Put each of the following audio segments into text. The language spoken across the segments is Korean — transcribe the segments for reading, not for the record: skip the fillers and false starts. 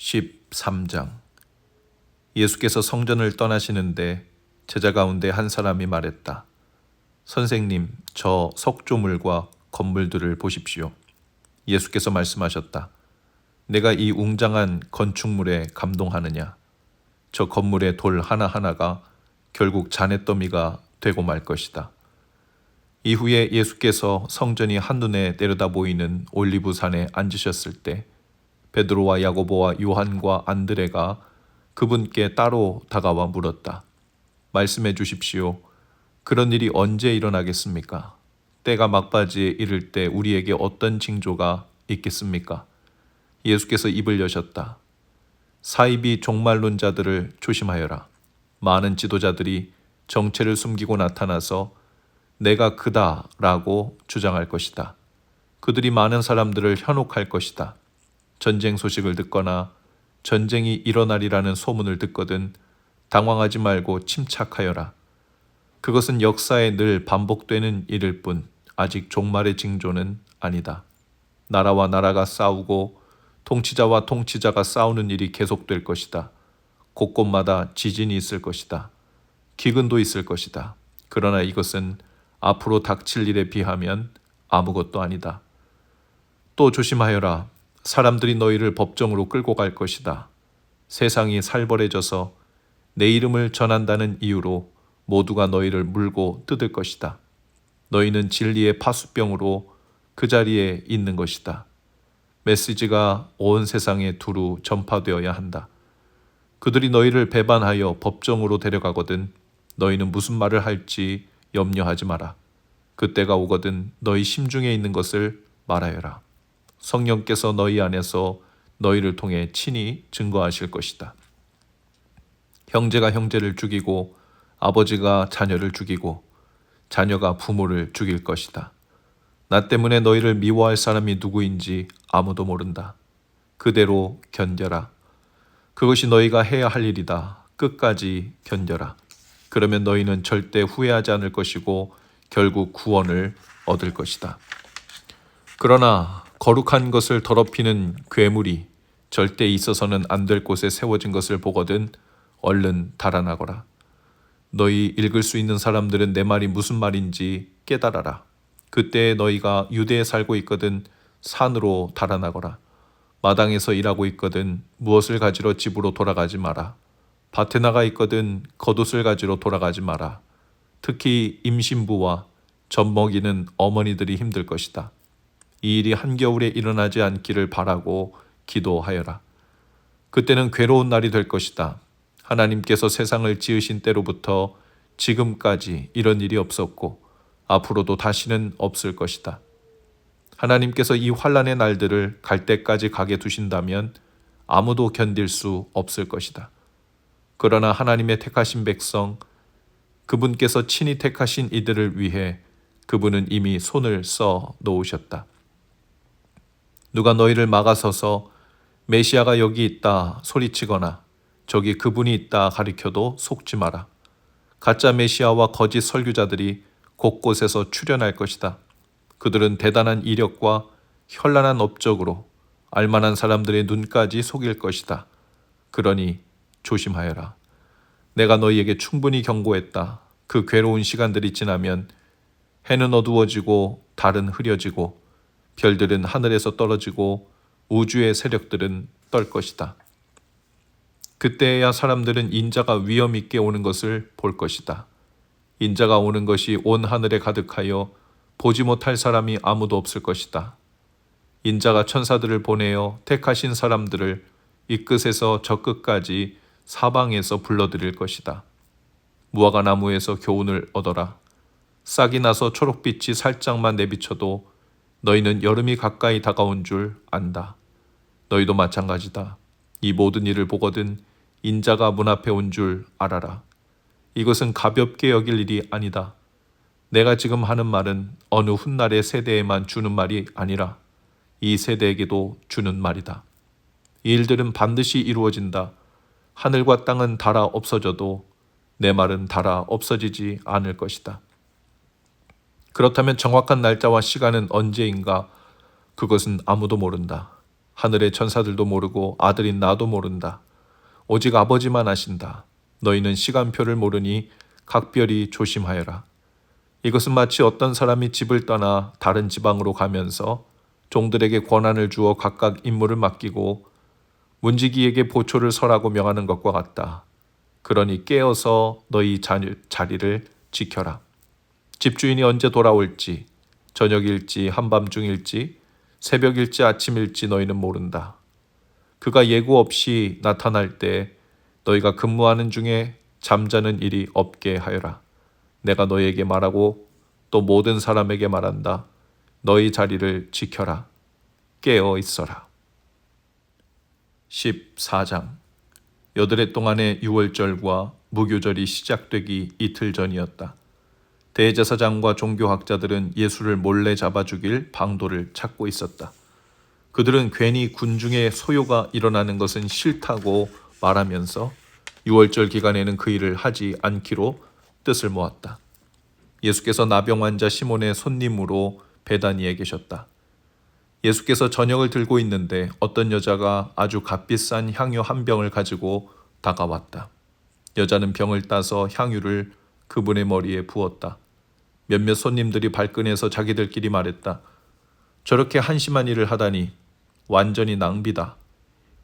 13장. 예수께서 성전을 떠나시는데 제자 가운데 한 사람이 말했다. 선생님, 저 석조물과 건물들을 보십시오. 예수께서 말씀하셨다. 내가 이 웅장한 건축물에 감동하느냐? 저 건물의 돌 하나하나가 결국 잔해더미가 되고 말 것이다. 이후에 예수께서 성전이 한눈에 내려다 보이는 올리브산에 앉으셨을 때 베드로와 야고보와 요한과 안드레가 그분께 따로 다가와 물었다. 말씀해 주십시오. 그런 일이 언제 일어나겠습니까? 때가 막바지에 이를 때 우리에게 어떤 징조가 있겠습니까? 예수께서 입을 여셨다. 사이비 종말론자들을 조심하여라. 많은 지도자들이 정체를 숨기고 나타나서 내가 그다라고 주장할 것이다. 그들이 많은 사람들을 현혹할 것이다. 전쟁 소식을 듣거나 전쟁이 일어나리라는 소문을 듣거든 당황하지 말고 침착하여라. 그것은 역사에 늘 반복되는 일일 뿐 아직 종말의 징조는 아니다. 나라와 나라가 싸우고 통치자와 통치자가 싸우는 일이 계속될 것이다. 곳곳마다 지진이 있을 것이다. 기근도 있을 것이다. 그러나 이것은 앞으로 닥칠 일에 비하면 아무것도 아니다. 또 조심하여라. 사람들이 너희를 법정으로 끌고 갈 것이다. 세상이 살벌해져서 내 이름을 전한다는 이유로 모두가 너희를 물고 뜯을 것이다. 너희는 진리의 파수병으로 그 자리에 있는 것이다. 메시지가 온 세상에 두루 전파되어야 한다. 그들이 너희를 배반하여 법정으로 데려가거든 너희는 무슨 말을 할지 염려하지 마라. 그때가 오거든 너희 심중에 있는 것을 말하여라. 성령께서 너희 안에서 너희를 통해 친히 증거하실 것이다. 형제가 형제를 죽이고 아버지가 자녀를 죽이고 자녀가 부모를 죽일 것이다. 나 때문에 너희를 미워할 사람이 누구인지 아무도 모른다. 그대로 견뎌라. 그것이 너희가 해야 할 일이다. 끝까지 견뎌라. 그러면 너희는 절대 후회하지 않을 것이고 결국 구원을 얻을 것이다. 그러나 거룩한 것을 더럽히는 괴물이 절대 있어서는 안 될 곳에 세워진 것을 보거든 얼른 달아나거라. 너희 읽을 수 있는 사람들은 내 말이 무슨 말인지 깨달아라. 그때 너희가 유대에 살고 있거든 산으로 달아나거라. 마당에서 일하고 있거든 무엇을 가지러 집으로 돌아가지 마라. 밭에 나가 있거든 겉옷을 가지러 돌아가지 마라. 특히 임신부와 젖 먹이는 어머니들이 힘들 것이다. 이 일이 한겨울에 일어나지 않기를 바라고 기도하여라. 그때는 괴로운 날이 될 것이다. 하나님께서 세상을 지으신 때로부터 지금까지 이런 일이 없었고 앞으로도 다시는 없을 것이다. 하나님께서 이 환난의 날들을 갈 때까지 가게 두신다면 아무도 견딜 수 없을 것이다. 그러나 하나님의 택하신 백성, 그분께서 친히 택하신 이들을 위해 그분은 이미 손을 써 놓으셨다. 누가 너희를 막아서서 메시아가 여기 있다 소리치거나 저기 그분이 있다 가리켜도 속지 마라. 가짜 메시아와 거짓 설교자들이 곳곳에서 출현할 것이다. 그들은 대단한 이력과 현란한 업적으로 알만한 사람들의 눈까지 속일 것이다. 그러니 조심하여라. 내가 너희에게 충분히 경고했다. 그 괴로운 시간들이 지나면 해는 어두워지고 달은 흐려지고 별들은 하늘에서 떨어지고 우주의 세력들은 떨 것이다. 그때야 사람들은 인자가 위엄 있게 오는 것을 볼 것이다. 인자가 오는 것이 온 하늘에 가득하여 보지 못할 사람이 아무도 없을 것이다. 인자가 천사들을 보내어 택하신 사람들을 이 끝에서 저 끝까지 사방에서 불러들일 것이다. 무화과 나무에서 교훈을 얻어라. 싹이 나서 초록빛이 살짝만 내비쳐도 너희는 여름이 가까이 다가온 줄 안다. 너희도 마찬가지다. 이 모든 일을 보거든 인자가 문 앞에 온 줄 알아라. 이것은 가볍게 여길 일이 아니다. 내가 지금 하는 말은 어느 훗날의 세대에만 주는 말이 아니라 이 세대에게도 주는 말이다. 이 일들은 반드시 이루어진다. 하늘과 땅은 닳아 없어져도 내 말은 닳아 없어지지 않을 것이다. 그렇다면 정확한 날짜와 시간은 언제인가? 그것은 아무도 모른다. 하늘의 천사들도 모르고 아들인 나도 모른다. 오직 아버지만 아신다. 너희는 시간표를 모르니 각별히 조심하여라. 이것은 마치 어떤 사람이 집을 떠나 다른 지방으로 가면서 종들에게 권한을 주어 각각 임무를 맡기고 문지기에게 보초를 서라고 명하는 것과 같다. 그러니 깨어서 너희 자리를 지켜라. 집주인이 언제 돌아올지, 저녁일지 한밤중일지 새벽일지 아침일지 너희는 모른다. 그가 예고 없이 나타날 때 너희가 근무하는 중에 잠자는 일이 없게 하여라. 내가 너희에게 말하고 또 모든 사람에게 말한다. 너희 자리를 지켜라. 깨어 있어라. 14장. 여드레 동안의 유월절과 무교절이 시작되기 이틀 전이었다. 대제사장과 종교학자들은 예수를 몰래 잡아 죽일 방도를 찾고 있었다. 그들은 괜히 군중의 소요가 일어나는 것은 싫다고 말하면서 유월절 기간에는 그 일을 하지 않기로 뜻을 모았다. 예수께서 나병 환자 시몬의 손님으로 베다니에 계셨다. 예수께서 저녁을 들고 있는데 어떤 여자가 아주 값비싼 향유 한 병을 가지고 다가왔다. 여자는 병을 따서 향유를 그분의 머리에 부었다. 몇몇 손님들이 발끈해서 자기들끼리 말했다. 저렇게 한심한 일을 하다니 완전히 낭비다.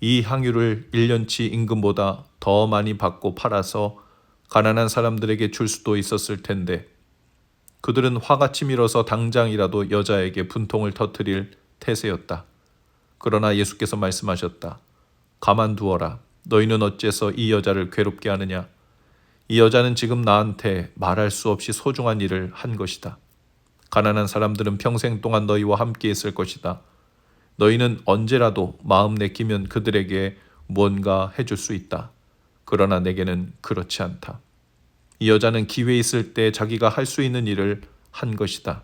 이 향유를 1년치 임금보다 더 많이 받고 팔아서 가난한 사람들에게 줄 수도 있었을 텐데. 그들은 화같이 밀어서 당장이라도 여자에게 분통을 터뜨릴 태세였다. 그러나 예수께서 말씀하셨다. 가만두어라. 너희는 어째서 이 여자를 괴롭게 하느냐. 이 여자는 지금 나한테 말할 수 없이 소중한 일을 한 것이다. 가난한 사람들은 평생 동안 너희와 함께 있을 것이다. 너희는 언제라도 마음 내키면 그들에게 무언가 해줄 수 있다. 그러나 내게는 그렇지 않다. 이 여자는 기회 있을 때 자기가 할 수 있는 일을 한 것이다.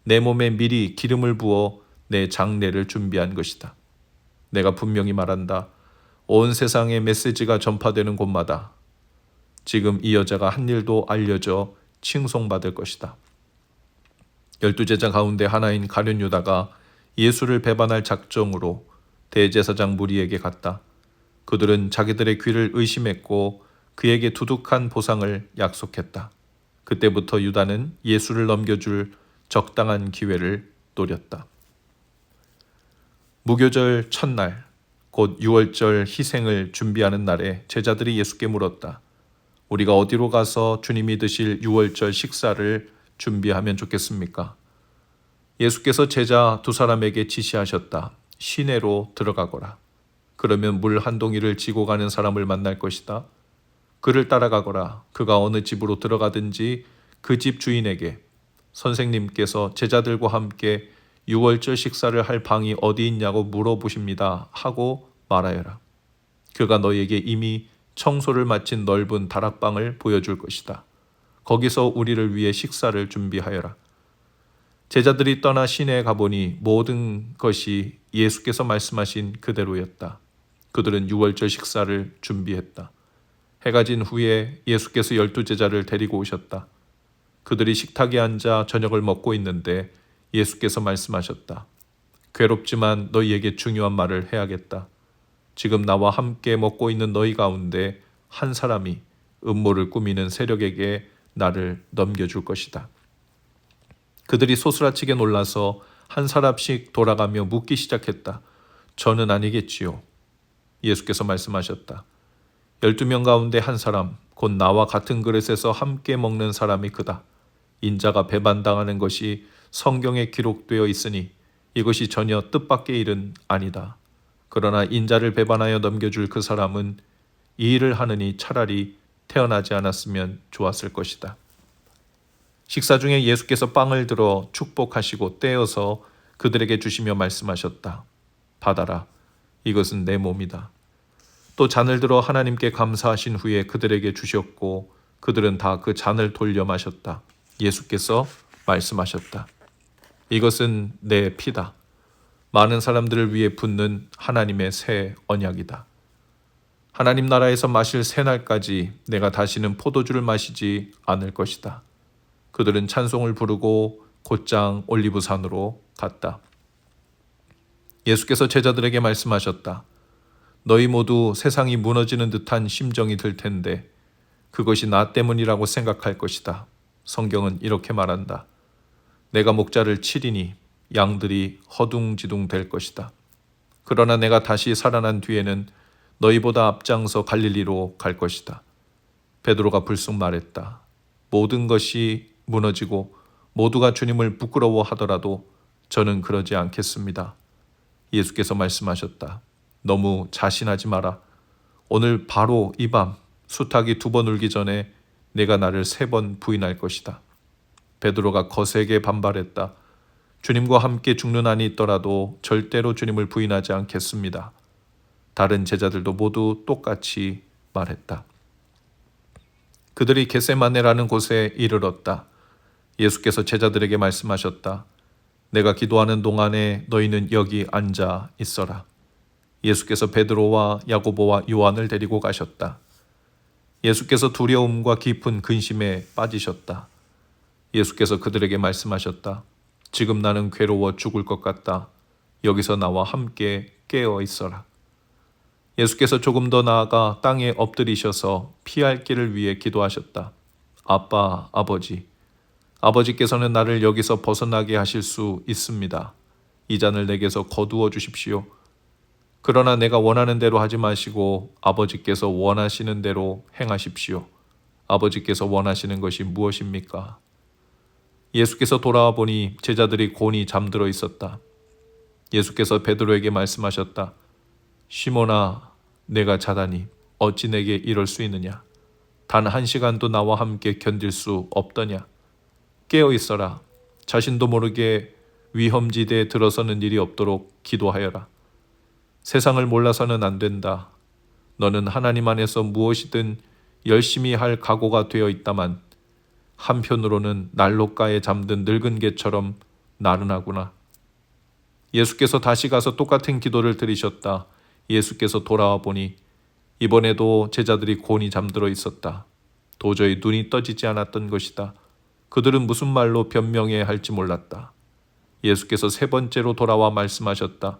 내 몸에 미리 기름을 부어 내 장례를 준비한 것이다. 내가 분명히 말한다. 온 세상에 메시지가 전파되는 곳마다 지금 이 여자가 한 일도 알려져 칭송받을 것이다. 12제자 가운데 하나인 가룟 유다가 예수를 배반할 작정으로 대제사장 무리에게 갔다. 그들은 자기들의 귀를 의심했고 그에게 두둑한 보상을 약속했다. 그때부터 유다는 예수를 넘겨줄 적당한 기회를 노렸다. 무교절 첫날, 곧 유월절 희생을 준비하는 날에 제자들이 예수께 물었다. 우리가 어디로 가서 주님이 드실 유월절 식사를 준비하면 좋겠습니까? 예수께서 제자 두 사람에게 지시하셨다. 시내로 들어가거라. 그러면 물 한 동이를 지고 가는 사람을 만날 것이다. 그를 따라가거라. 그가 어느 집으로 들어가든지 그 집 주인에게 선생님께서 제자들과 함께 유월절 식사를 할 방이 어디 있냐고 물어보십니다 하고 말하여라. 그가 너희에게 이미 청소를 마친 넓은 다락방을 보여줄 것이다. 거기서 우리를 위해 식사를 준비하여라. 제자들이 떠나 시내에 가보니 모든 것이 예수께서 말씀하신 그대로였다. 그들은 유월절 식사를 준비했다. 해가 진 후에 예수께서 12제자를 데리고 오셨다. 그들이 식탁에 앉아 저녁을 먹고 있는데 예수께서 말씀하셨다. 괴롭지만 너희에게 중요한 말을 해야겠다. 지금 나와 함께 먹고 있는 너희 가운데 한 사람이 음모를 꾸미는 세력에게 나를 넘겨줄 것이다. 그들이 소스라치게 놀라서 한 사람씩 돌아가며 묻기 시작했다. 저는 아니겠지요. 예수께서 말씀하셨다. 12명 가운데 한 사람, 곧 나와 같은 그릇에서 함께 먹는 사람이 그다. 인자가 배반당하는 것이 성경에 기록되어 있으니 이것이 전혀 뜻밖의 일은 아니다. 그러나 인자를 배반하여 넘겨줄 그 사람은 이 일을 하느니 차라리 태어나지 않았으면 좋았을 것이다. 식사 중에 예수께서 빵을 들어 축복하시고 떼어서 그들에게 주시며 말씀하셨다. 받아라. 이것은 내 몸이다. 또 잔을 들어 하나님께 감사하신 후에 그들에게 주셨고 그들은 다 그 잔을 돌려 마셨다. 예수께서 말씀하셨다. 이것은 내 피다. 많은 사람들을 위해 붓는 하나님의 새 언약이다. 하나님 나라에서 마실 새날까지 내가 다시는 포도주를 마시지 않을 것이다. 그들은 찬송을 부르고 곧장 올리브산으로 갔다. 예수께서 제자들에게 말씀하셨다. 너희 모두 세상이 무너지는 듯한 심정이 들 텐데 그것이 나 때문이라고 생각할 것이다. 성경은 이렇게 말한다. 내가 목자를 치리니 양들이 허둥지둥 될 것이다. 그러나 내가 다시 살아난 뒤에는 너희보다 앞장서 갈릴리로 갈 것이다. 베드로가 불쑥 말했다. 모든 것이 무너지고 모두가 주님을 부끄러워하더라도 저는 그러지 않겠습니다. 예수께서 말씀하셨다. 너무 자신하지 마라. 오늘 바로 이 밤 수탉이 2번 울기 전에 내가 나를 3번 부인할 것이다. 베드로가 거세게 반발했다. 주님과 함께 죽는 한이 있더라도 절대로 주님을 부인하지 않겠습니다. 다른 제자들도 모두 똑같이 말했다. 그들이 겟세마네라는 곳에 이르렀다. 예수께서 제자들에게 말씀하셨다. 내가 기도하는 동안에 너희는 여기 앉아 있어라. 예수께서 베드로와 야고보와 요한을 데리고 가셨다. 예수께서 두려움과 깊은 근심에 빠지셨다. 예수께서 그들에게 말씀하셨다. 지금 나는 괴로워 죽을 것 같다. 여기서 나와 함께 깨어 있어라. 예수께서 조금 더 나아가 땅에 엎드리셔서 피할 길을 위해 기도하셨다. 아빠, 아버지. 아버지께서는 나를 여기서 벗어나게 하실 수 있습니다. 이 잔을 내게서 거두어 주십시오. 그러나 내가 원하는 대로 하지 마시고 아버지께서 원하시는 대로 행하십시오. 아버지께서 원하시는 것이 무엇입니까? 예수께서 돌아와 보니 제자들이 곤히 잠들어 있었다. 예수께서 베드로에게 말씀하셨다. 시몬아, 내가 자다니 어찌 내게 이럴 수 있느냐? 단 1시간도 나와 함께 견딜 수 없더냐? 깨어 있어라. 자신도 모르게 위험지대에 들어서는 일이 없도록 기도하여라. 세상을 몰라서는 안 된다. 너는 하나님 안에서 무엇이든 열심히 할 각오가 되어 있다만 한편으로는 난로가에 잠든 늙은 개처럼 나른하구나. 예수께서 다시 가서 똑같은 기도를 드리셨다. 예수께서 돌아와 보니 이번에도 제자들이 곤히 잠들어 있었다. 도저히 눈이 떠지지 않았던 것이다. 그들은 무슨 말로 변명해야 할지 몰랐다. 예수께서 3번째로 돌아와 말씀하셨다.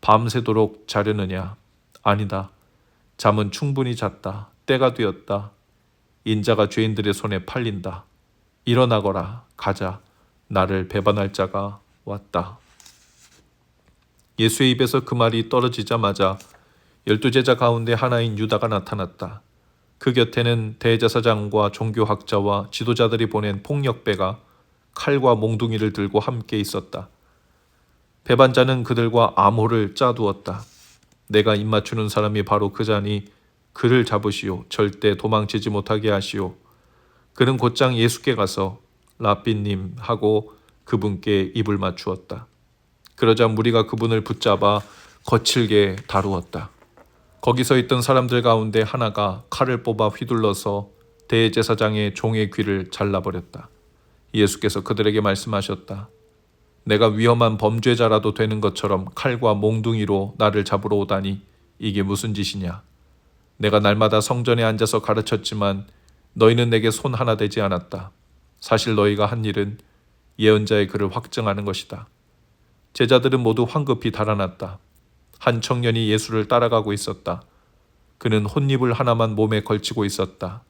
밤새도록 자려느냐? 아니다. 잠은 충분히 잤다. 때가 되었다. 인자가 죄인들의 손에 팔린다. 일어나거라. 가자. 나를 배반할 자가 왔다. 예수의 입에서 그 말이 떨어지자마자 12제자 가운데 하나인 유다가 나타났다. 그 곁에는 대제사장과 종교학자와 지도자들이 보낸 폭력배가 칼과 몽둥이를 들고 함께 있었다. 배반자는 그들과 암호를 짜두었다. 내가 입맞추는 사람이 바로 그 자니 그를 잡으시오. 절대 도망치지 못하게 하시오. 그는 곧장 예수께 가서 라삐님 하고 그분께 입을 맞추었다. 그러자 무리가 그분을 붙잡아 거칠게 다루었다. 거기 서 있던 사람들 가운데 하나가 칼을 뽑아 휘둘러서 대제사장의 종의 귀를 잘라버렸다. 예수께서 그들에게 말씀하셨다. 내가 위험한 범죄자라도 되는 것처럼 칼과 몽둥이로 나를 잡으러 오다니 이게 무슨 짓이냐. 내가 날마다 성전에 앉아서 가르쳤지만 너희는 내게 손 하나 대지 않았다. 사실 너희가 한 일은 예언자의 글을 확증하는 것이다. 제자들은 모두 황급히 달아났다. 한 청년이 예수를 따라가고 있었다. 그는 혼니불 하나만 몸에 걸치고 있었다.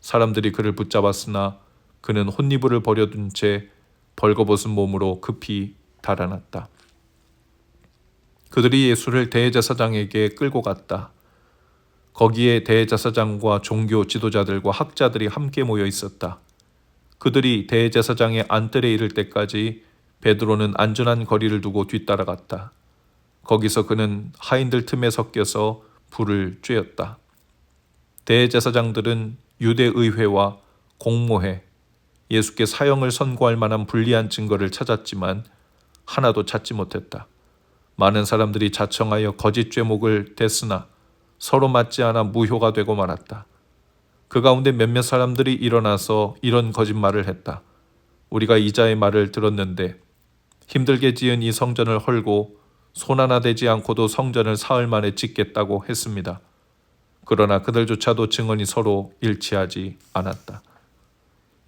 사람들이 그를 붙잡았으나 그는 혼니불을 버려둔 채 벌거벗은 몸으로 급히 달아났다. 그들이 예수를 대제사장에게 끌고 갔다. 거기에 대제사장과 종교 지도자들과 학자들이 함께 모여 있었다. 그들이 대제사장의 안뜰에 이를 때까지 베드로는 안전한 거리를 두고 뒤따라갔다. 거기서 그는 하인들 틈에 섞여서 불을 쬐었다. 대제사장들은 유대의회와 공모해 예수께 사형을 선고할 만한 불리한 증거를 찾았지만 하나도 찾지 못했다. 많은 사람들이 자청하여 거짓 죄목을 댔으나 서로 맞지 않아 무효가 되고 말았다. 그 가운데 몇몇 사람들이 일어나서 이런 거짓말을 했다. 우리가 이자의 말을 들었는데 힘들게 지은 이 성전을 헐고 손 하나 대지 않고도 성전을 사흘 만에 짓겠다고 했습니다. 그러나 그들조차도 증언이 서로 일치하지 않았다.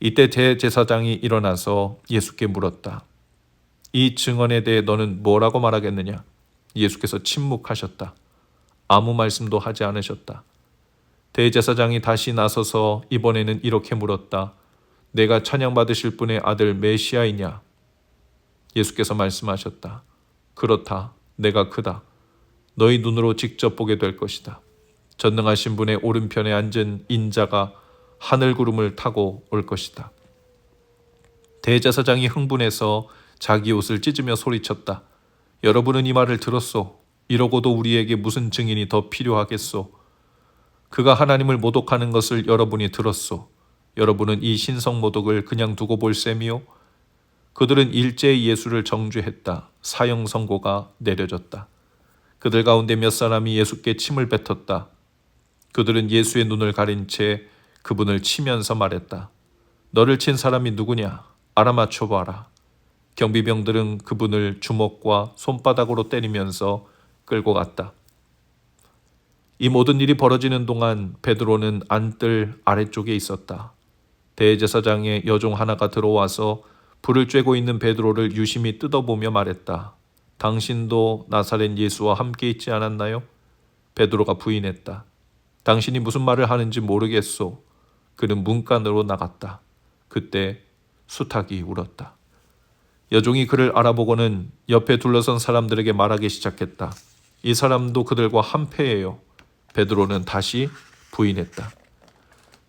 이때 대제사장이 일어나서 예수께 물었다. 이 증언에 대해 너는 뭐라고 말하겠느냐? 예수께서 침묵하셨다. 아무 말씀도 하지 않으셨다. 대제사장이 다시 나서서 이번에는 이렇게 물었다. 내가 찬양받으실 분의 아들 메시아이냐? 예수께서 말씀하셨다. 그렇다. 내가 그다. 너희 눈으로 직접 보게 될 것이다. 전능하신 분의 오른편에 앉은 인자가 하늘 구름을 타고 올 것이다. 대제사장이 흥분해서 자기 옷을 찢으며 소리쳤다. 여러분은 이 말을 들었소. 이러고도 우리에게 무슨 증인이 더 필요하겠소. 그가 하나님을 모독하는 것을 여러분이 들었소. 여러분은 이 신성 모독을 그냥 두고 볼 셈이요? 그들은 일제히 예수를 정죄했다. 사형 선고가 내려졌다. 그들 가운데 몇 사람이 예수께 침을 뱉었다. 그들은 예수의 눈을 가린 채 그분을 치면서 말했다. 너를 친 사람이 누구냐? 알아맞혀 봐라. 경비병들은 그분을 주먹과 손바닥으로 때리면서 끌고 갔다. 이 모든 일이 벌어지는 동안 베드로는 안뜰 아래쪽에 있었다. 대제사장의 여종 하나가 들어와서 불을 쬐고 있는 베드로를 유심히 뜯어보며 말했다. 당신도 나사렛 예수와 함께 있지 않았나요? 베드로가 부인했다. 당신이 무슨 말을 하는지 모르겠소. 그는 문간으로 나갔다. 그때 수탉이 울었다. 여종이 그를 알아보고는 옆에 둘러선 사람들에게 말하기 시작했다. 이 사람도 그들과 한패예요. 베드로는 다시 부인했다.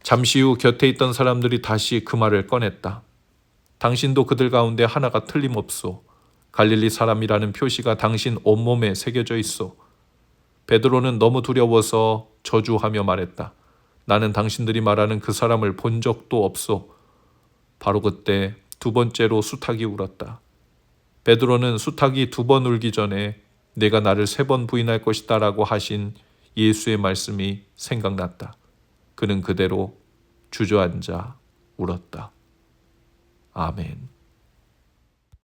잠시 후 곁에 있던 사람들이 다시 그 말을 꺼냈다. 당신도 그들 가운데 하나가 틀림없소. 갈릴리 사람이라는 표시가 당신 온몸에 새겨져 있소. 베드로는 너무 두려워서 저주하며 말했다. 나는 당신들이 말하는 그 사람을 본 적도 없소. 바로 그때 두 번째로 수탉이 울었다. 베드로는 수탉이 두 번 울기 전에 내가 나를 3번 부인할 것이다 라고 하신 예수의 말씀이 생각났다. 그는 그대로 주저앉아 울었다. 아멘.